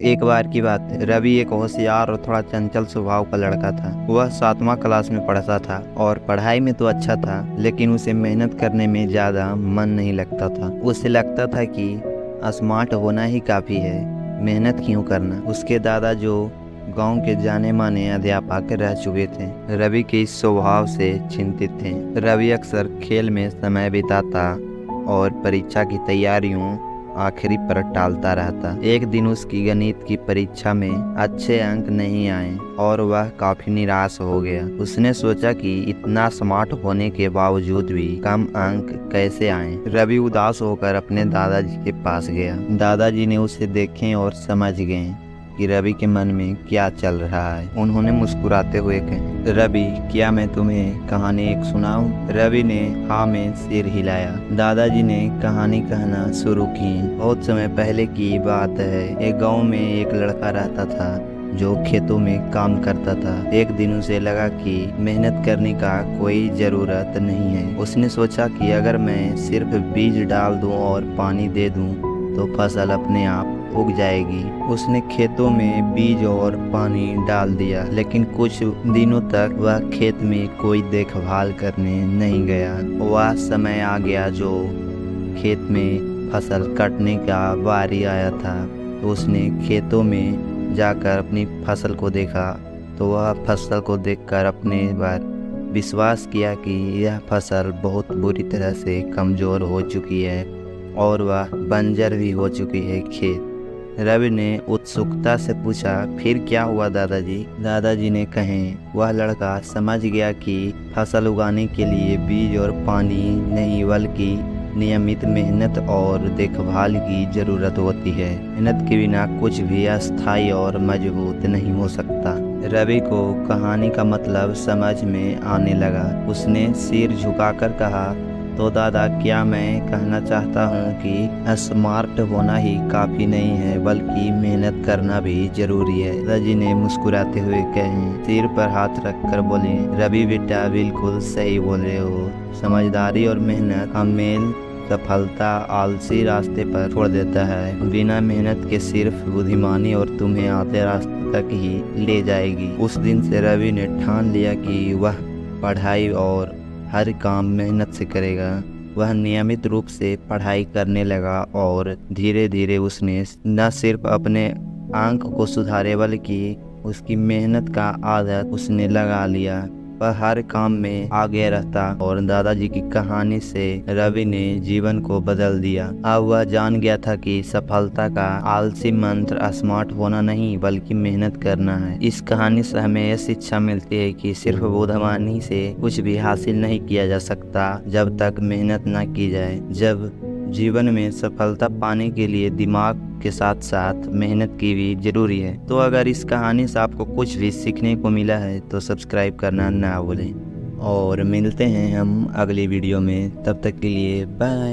एक बार की बात है, रवि एक होशियार और थोड़ा चंचल स्वभाव का लड़का था। वह 7वां क्लास में पढ़ता था और पढ़ाई में तो अच्छा था, लेकिन उसे मेहनत करने में ज़्यादा मन नहीं लगता था। उसे लगता था कि स्मार्ट होना ही काफ़ी है, मेहनत क्यों करना। उसके दादा जो गांव के जाने माने अध्यापक रह चुके थे, रवि के इस स्वभाव से चिंतित थे। रवि अक्सर खेल में समय बिताता और परीक्षा की तैयारियों आखिरी पर टालता रहता। एक दिन उसकी गणित की परीक्षा में अच्छे अंक नहीं आए और वह काफी निराश हो गया। उसने सोचा कि इतना स्मार्ट होने के बावजूद भी कम अंक कैसे आए। रवि उदास होकर अपने दादाजी के पास गया। दादाजी ने उसे देखे और समझ गए कि रवि के मन में क्या चल रहा है। उन्होंने मुस्कुराते हुए कहा, रवि, क्या मैं तुम्हें कहानी एक सुनाऊं? रवि ने हाँ में सिर हिलाया। दादाजी ने कहानी कहना शुरू की। बहुत समय पहले की बात है। एक गांव में एक लड़का रहता था जो खेतों में काम करता था। एक दिन उसे लगा कि मेहनत करने का कोई जरूरत नहीं है। उसने सोचा कि अगर मैं सिर्फ बीज डाल दूं और पानी दे दूं तो फसल अपने आप उग जाएगी। उसने खेतों में बीज और पानी डाल दिया, लेकिन कुछ दिनों तक वह खेत में कोई देखभाल करने नहीं गया। वह समय आ गया जो खेत में फसल कटने का बारी आया था। तो उसने खेतों में जाकर अपनी फसल को देखा, तो वह फसल को देखकर अपने बार विश्वास किया कि यह फसल बहुत बुरी तरह से कमज़ोर हो चुकी है और वह बंजर भी हो चुकी है खेत। रवि ने उत्सुकता से पूछा, फिर क्या हुआ दादाजी? दादाजी ने कहे, वह लड़का समझ गया कि फसल उगाने के लिए बीज और पानी नहीं, बल्कि नियमित मेहनत और देखभाल की जरूरत होती है। मेहनत के बिना कुछ भी अस्थायी और मजबूत नहीं हो सकता। रवि को कहानी का मतलब समझ में आने लगा। उसने सिर झुकाकर कहा, तो दादा, क्या मैं कहना चाहता हूँ कि स्मार्ट होना ही काफ़ी नहीं है, बल्कि मेहनत करना भी जरूरी है। दादाजी ने मुस्कुराते हुए कहे, सिर पर हाथ रखकर बोले, रवि बेटा, बिल्कुल सही बोल रहे हो। समझदारी और मेहनत का मेल सफलता आलसी रास्ते पर छोड़ देता है। बिना मेहनत के सिर्फ बुद्धिमानी और तुम्हें आधे रास्ते तक ही ले जाएगी। उस दिन से रवि ने ठान लिया कि वह पढ़ाई और हर काम मेहनत से करेगा। वह नियमित रूप से पढ़ाई करने लगा और धीरे धीरे उसने न सिर्फ अपने अंक को सुधारे, बल्कि उसकी मेहनत का आदत उसने लगा लिया। वह हर काम में आगे रहता और दादाजी की कहानी से रवि ने जीवन को बदल दिया। अब वह जान गया था कि सफलता का आलसी मंत्र स्मार्ट होना नहीं, बल्कि मेहनत करना है। इस कहानी से हमें यह शिक्षा मिलती है कि सिर्फ बुद्धिमानी से कुछ भी हासिल नहीं किया जा सकता जब तक मेहनत न की जाए। जब जीवन में सफलता पाने के लिए दिमाग के साथ साथ मेहनत की भी जरूरी है। तो अगर इस कहानी से आपको कुछ भी सीखने को मिला है तो सब्सक्राइब करना ना भूलें और मिलते हैं हम अगली वीडियो में। तब तक के लिए बाय।